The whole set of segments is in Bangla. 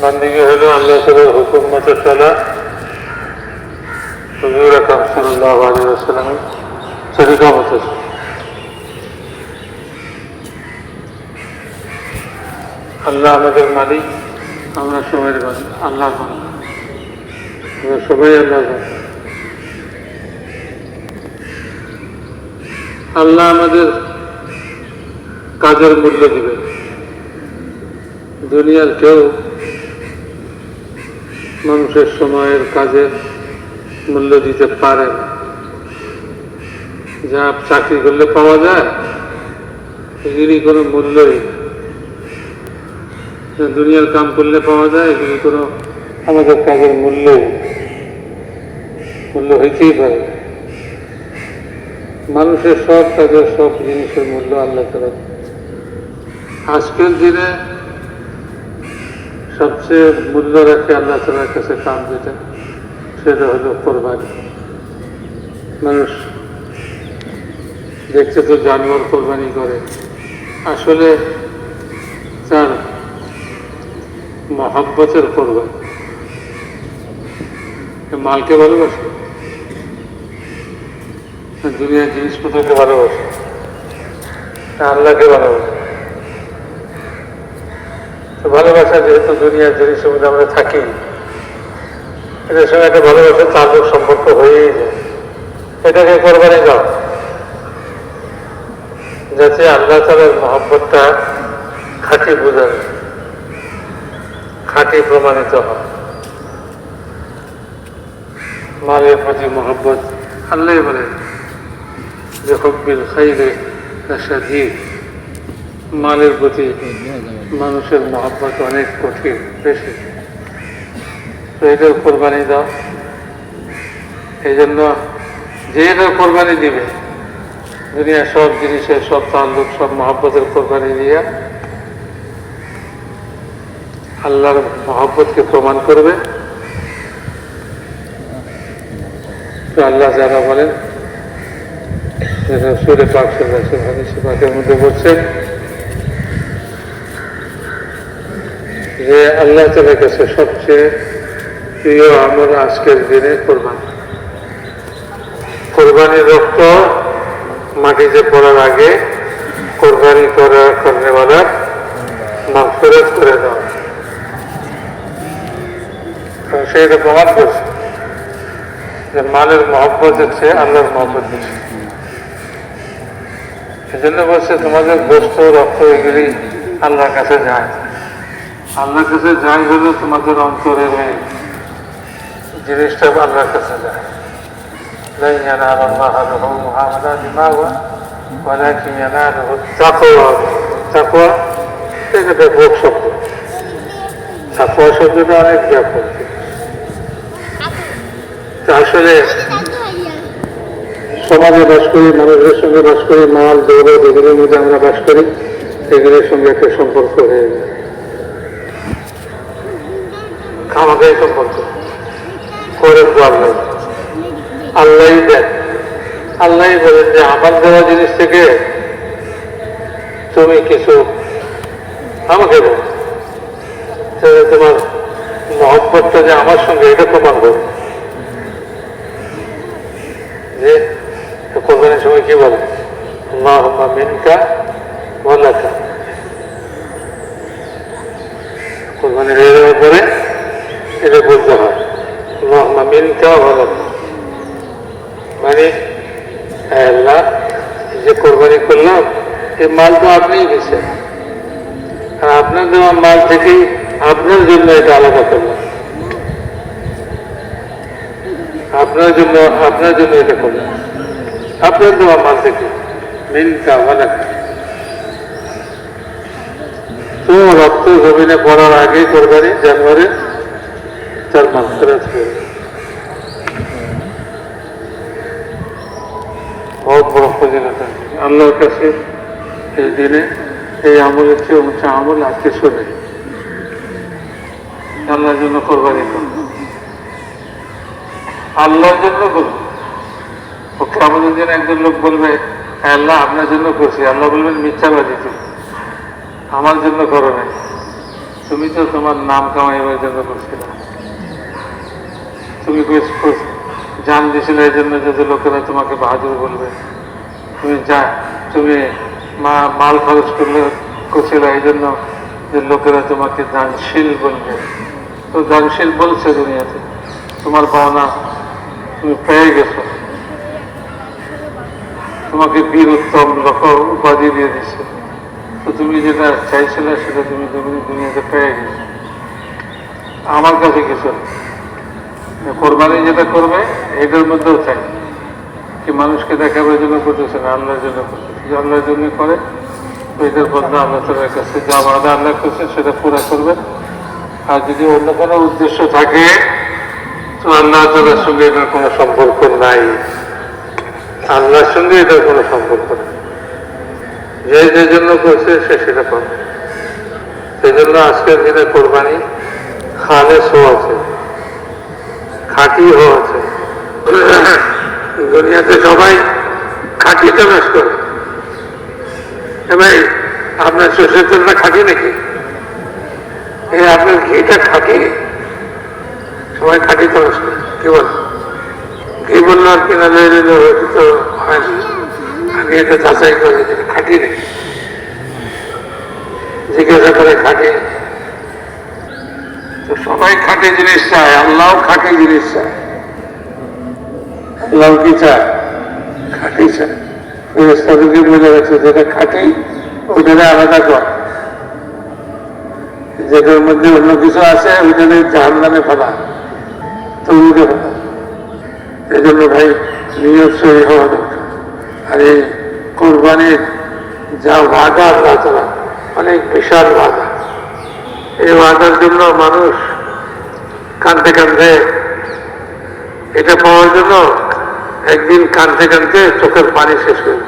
বান্দিগি হলো আল্লাহ তাআলার হুকুম মতো চলা, হুজুর আকরাম সাল্লাল্লাহু আলাইহি ওয়াসাল্লামের তরিকা মতো। আল্লাহ আমাদের মালিক, আমরা সবাই আল্লাহ, আমরা সবাই আল্লাহ। আল্লাহ আমাদের কাজের মূল্য দিবেন। দুনিয়ার কেউ মানুষের সময়ের কাজের মূল্য দিতে পারে না। যা চাকরি করলে পাওয়া যায় এগুলি কোনো মূল্যই না। দুনিয়ার কাম করলে পাওয়া যায় এগুলি কোনো আমাদের কাজের মূল্য হইতেই পারে। মানুষের সব কাজের সব জিনিসের মূল্য আল্লাহ তাআলা। আজকের দিনে সবচেয়ে মূল্য রাখে আল্লাহ তাআলার কাছে কাম যেটা, সেটা হলো কোরবানি। মানুষ দেখছে তো জানোয়ার কোরবানি করে, আসলে তার মহব্বতের কোরবানি। মালকে ভালোবাসে, দুনিয়ার জিনিসপত্রকে ভালোবাসে, আল্লাহকে ভালোবাসে। তো ভালোবাসা যেহেতু দুনিয়ার জিনিসের মধ্যে আমরা থাকি, এটার সঙ্গে একটা ভালোবাসার তাল্লুক সম্পর্ক হয়েই যায়। এটাকে কোরবানি দাও যাতে আল্লাহ তাআলার মহব্বতটা খাঁটি বোঝা যায়, খাঁটি প্রমাণিত হয়। মালের প্রতি মহব্বত, আল্লাহ বলেন যে হুব্বিল খাইরি লাশাদীদ, মালের প্রতি মানুষের মহব্বত অনেক কঠিন, বেশি। তো এটার কোরবানি দাও। এই জন্য যে এটার কোরবানি দিবে, দুনিয়ার সব জিনিসের সব তাল্লুক সব মহব্বতের কোরবানি দিয়ে আল্লাহর মহব্বতকে প্রমাণ করবে। তো আল্লাহ যারা বলেন, রাসূল পাক সাল্লাল্লাহু আলাইহি ওয়াসাল্লাম হাদিস পাকের মধ্যে বলছেন যে আল্লাহ তাআলার কাছে সবচেয়ে প্রিয় আমল আজকের দিনে কোরবানি। কোরবানির রক্ত মাটিতে পড়ার আগে কোরবানি করনেওয়ালার মাগফিরাত করে দেওয়া। সে এটা প্রমাণ করছে যে মালের মহব্বত হচ্ছে আল্লাহর মহব্বত বেশি। সেজন্য বলছে তোমাদের গোশত রক্ত এগুলি আল্লাহর কাছে যায়। আল্লাহর কাছে যায় হলো তোমাদের অন্তরের জিনিসটা আল্লাহর কাছে যায়। لن ينال الله لحومها ولا دماؤها ولكن يناله التقوى। তাকওয়া এটা ব্যাপক শব্দ, তাকওয়া শব্দটা অনেক ব্যাপক। আসলে সমাজে বাস করি, মানুষের সঙ্গে বাস করি, মাল দৌলত এগুলোর মধ্যে আমরা বাস করি, এগুলোর সঙ্গে একটা সম্পর্ক হয়ে যায়, খামাখাই সম্পর্ক করে তো আল্লাহই দেন। আল্লাহই বলেন যে আমার দেওয়া জিনিস থেকে তুমি কিছু আমাকে বল, তোমার মহব্বতটা যে আমার সঙ্গে এটা প্রমাণ করবে। যে কোরবানির সময় কি বলে, আল্লাহুম্মা মিনকা ওয়া লাকা। কোরবানি হয়ে যাওয়ার পরে এটা বলতে হয় আল্লাহুম্মা মিনকা ওয়া লাকা, মানে আল্লাহ যে কোরবানি করলাম এই মাল তো আপনিই দিচ্ছেন, আর আপনার দেওয়া মাল থেকেই আপনার জন্য এটা আলাদা করলাম, আপনার জন্য এটা করলাম, আপনার দেওয়া মাল থেকে মিনকা ওয়া লাকা। তো রক্ত জমিনে পড়ার আগে কোরবানি জানুয়ারি তার মাগফিরাত করবে। বহুত বড় ফজিলত আল্লাহর কাছে এই দিনে। এই আমলের চেয়ে উঁচা আমল আর কিছু নেই। আল্লাহর জন্য কোরবানি করব, আল্লাহর জন্য করব। ওকে আমাদের জন্য একজন লোক বলবে আল্লাহ আপনার জন্য করছি, আল্লাহ বলবেন মিথ্যাবাদী, তুমি আমার জন্য করো নাই। তুমি তো তোমার নাম কামাইবার জন্য করছিলে, তুমি জান দিছিলে এই জন্য যে লোকেরা তোমাকে বাহাদুর বলবে। তুমি মাল খরচ করছিলে এই জন্য যে লোকেরা তোমাকে দানশীল বলবে। তো দানশীল বলছে দুনিয়াতে, তোমার পাওনা তুমি পেয়ে গেছো, তোমাকে বীর উত্তম উপাধি দিয়ে দিচ্ছে। তো তুমি যেটা চাইছিলে সেটা তুমি দুনিয়াতে পেয়ে গেছো। আমার কাছে কিছু কোরবানি যেটা করবে এটার মধ্যেও চাই কি মানুষকে দেখাবার জন্য করতেছে না, আল্লাহর জন্য করতেছে। যে আল্লাহর জন্য করে এটার বদলা আল্লাহ তাআলার কাছে যা ওয়াদা আল্লাহ করছে সেটা পুরো করবে। আর যদি অন্য কোনো উদ্দেশ্য থাকে তো আল্লাহ তাআলার সঙ্গে এটার কোনো সম্পর্ক নাই, আল্লাহর সঙ্গে এটার কোনো সম্পর্ক নেই। যে জন্য করছে সে সেটা পাবে। সেই জন্য আজকের দিনে কোরবানি খালেস আছে, খাঁটি আছে। দুনিয়াতে সবাই খাঁটি তালাশ করে। ভাই আপনার সরষের তেলটা খাঁটি নাকি? আপনার ঘিটা খাঁটি? সবাই খাঁটি তালাশ করে। কি বল ঘি বললো আর কিনা তো হয় না। আমি এটা যাচাই করে যেটা খাঁটি নাকি জিজ্ঞাসা করে খাঁটি। তো সবাই খাঁটি জিনিস চায়, আল্লাহও খাঁটি জিনিস চায়। আল্লাহ কি চায়? খাঁটি চায়। ফেরেশতাদেরকে বলে গেছে যেটা খাঁটি ওইটারে আলাদা কর, যেটার মধ্যে অন্য কিছু আছে ওইটারে জাহান্নামে ফেলা, তৌহিদে ফেলা। এই জন্য ভাই নিয়ত সহি হওয়া দরকার। আর এই কোরবানির যা ওয়াদা আল্লাহ তাআলা অনেক বিশাল ওয়াদা। এই ওয়াদার জন্য মানুষ কাঁদতে কাঁদতে, এটা পাওয়ার জন্য একদিন কাঁদতে কাঁদতে চোখের পানি শেষ হয়ে,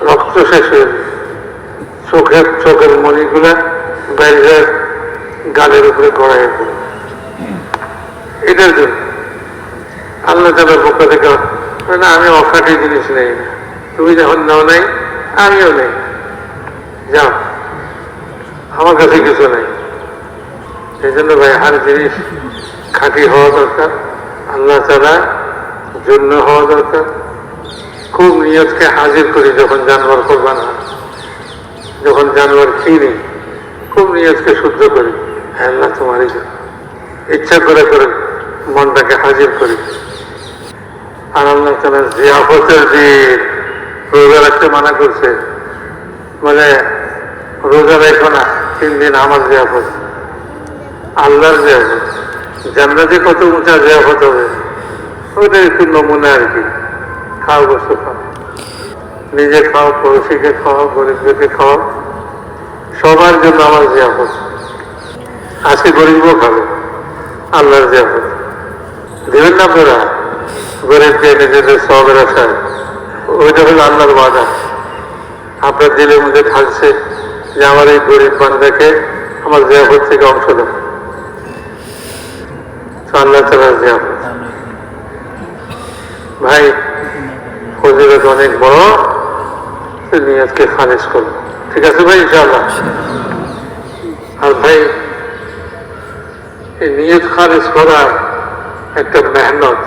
রক্ত শেষ হয়ে, চোখের মণিগুলা বাইরে গালের উপরে গড়াইয়া পড়ে। এটার জন্য আল্লাহ তাআলার পক্ষ থেকে না, আমি অখাঁটি জিনিস নেই না, তুমি যখন নাও নাই আমিও নেই, যাও আমার কাছে কিছু নেই। সেই জন্য ভাই হার জিনিস খাঁটি হওয়া দরকার, আল্লাহ তাআলার জন্য হওয়া দরকার। খুব নিয়তকে হাজির করি যখন জানোয়ার কোরবান হয়, যখন জানোয়ার কিনি খুব নিয়তকে শুদ্ধ করি, হ্যাঁ আল্লাহ তোমারই জন্য, ইচ্ছা করে করে মনটাকে হাজির করি। আর আল্লাহ তাআলার জিয়াফতের দিন রোজা রাখতে মানা করছে, বলে রোজা রেখো না, 3 দিন আমার জিয়াফত, আল্লাহর জিয়াফত। জান্নাতে কত উঁচা জিয়াফত হবে ওইটা একটু নমুনা আর কি। খাও বস্তু খাও, নিজে খাও, পড়োশিকে খাও, গরিবদেরকে খাও, সবার জন্য আমার জিয়াফত। আজকে গরিবও খাবে, আল্লাহর জিয়াফত দেবেন না আপনারা গরিবকে নিজেদের সবের আশায়। ওইটা হলো আল্লাহর ওয়াদা। আপনার দিলের মধ্যে থাকছে যে আমার এই গরিব বান্দাকে আমার জিয়াফত থেকে অংশ দেব, আল্লাহ তাআলার জিয়াফত। ভাই ফজিলত অনেক বড়, নিয়তকে খালিস করো, ঠিক আছে ভাই ইনশাআল্লাহ। আর ভাই এই নিয়ত খালিস করার একটা মেহনত,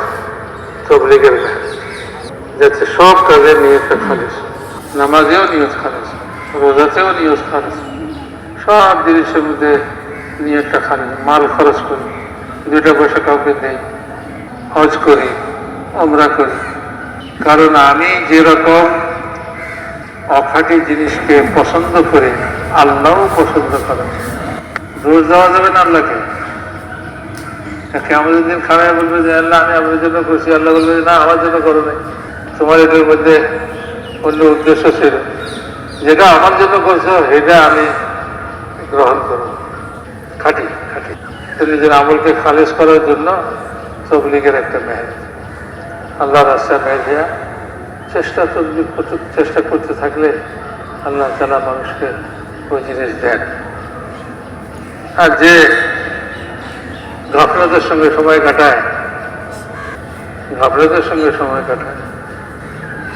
তবলিগের মেহনত, যাতে সব কাজে নিয়তটা খালিস, নামাজেও নিয়ত খালিস, রোজাতেও নিয়ত খালিস, সব জিনিসের মধ্যে নিয়তটা খালিস। মাল খরচ করি, 2 পয়সা কাউকে দেই, হজ করি, উমরা করি, কারণ আমি যেরকম অখাঁটি জিনিসকে পছন্দ করি আল্লাহও পছন্দ করেন। দোষ দেওয়া যাবে না আল্লাহকে। কেমন দিন খারাপ বলবে যে আল্লাহ আমি আপনার জন্য করছি, আল্লাহ বলবে না আমার জন্য করো নাই, তোমার এটার মধ্যে অন্য উদ্দেশ্য ছিল, যেটা আমার জন্য করছো এটা আমি গ্রহণ করব। খাঁটি খাঁটি নিজের আমলকে খালেজ করার জন্য তবলিগের একটা মেহনত, আল্লাহ রাস্তায় মেহরিয়া চেষ্টা করতে থাকলে আল্লাহ তাআলা মানুষকে ওই জিনিস দেন। আর যে গাফলতের সঙ্গে সময় কাটায়,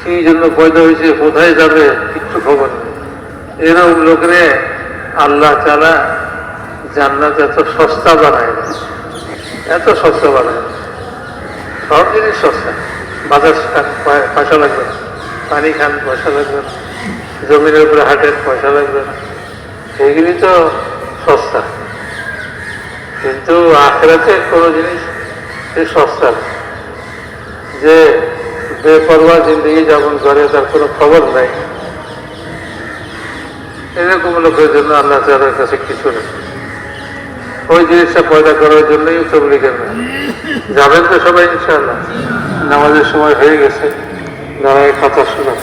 কি জন্য পয়দা হয়েছে, কোথায় যাবে কিচ্ছু খবর নেই, এরকম লোকরে আল্লাহ তাআলা জান্নাত এত সস্তা বানায় না, এত সস্তা বানায় না। সব জিনিস সস্তা। বাজার খান পয়সা লাগবে না, পানি খান পয়সা লাগবে না, জমিনের উপরে হাটের পয়সা লাগবে না, এইগুলি তো সস্তা। কিন্তু আখেরাতে কোনো জিনিস এই সস্তা না। যে বেপরোয়া জিন্দগি যাপন করে তার কোনো খবর নাই, এরকম লোকের জন্য আল্লাহ তাআলার কাছে কিছু নেই। ওই জিনিসটা পয়দা করার জন্যই তবলিগের না। যাবেন তো সবাই ইনশাআল্লাহ। নামাজের সময় হয়ে গেছে, দাঁড়ায় কথা শোনা।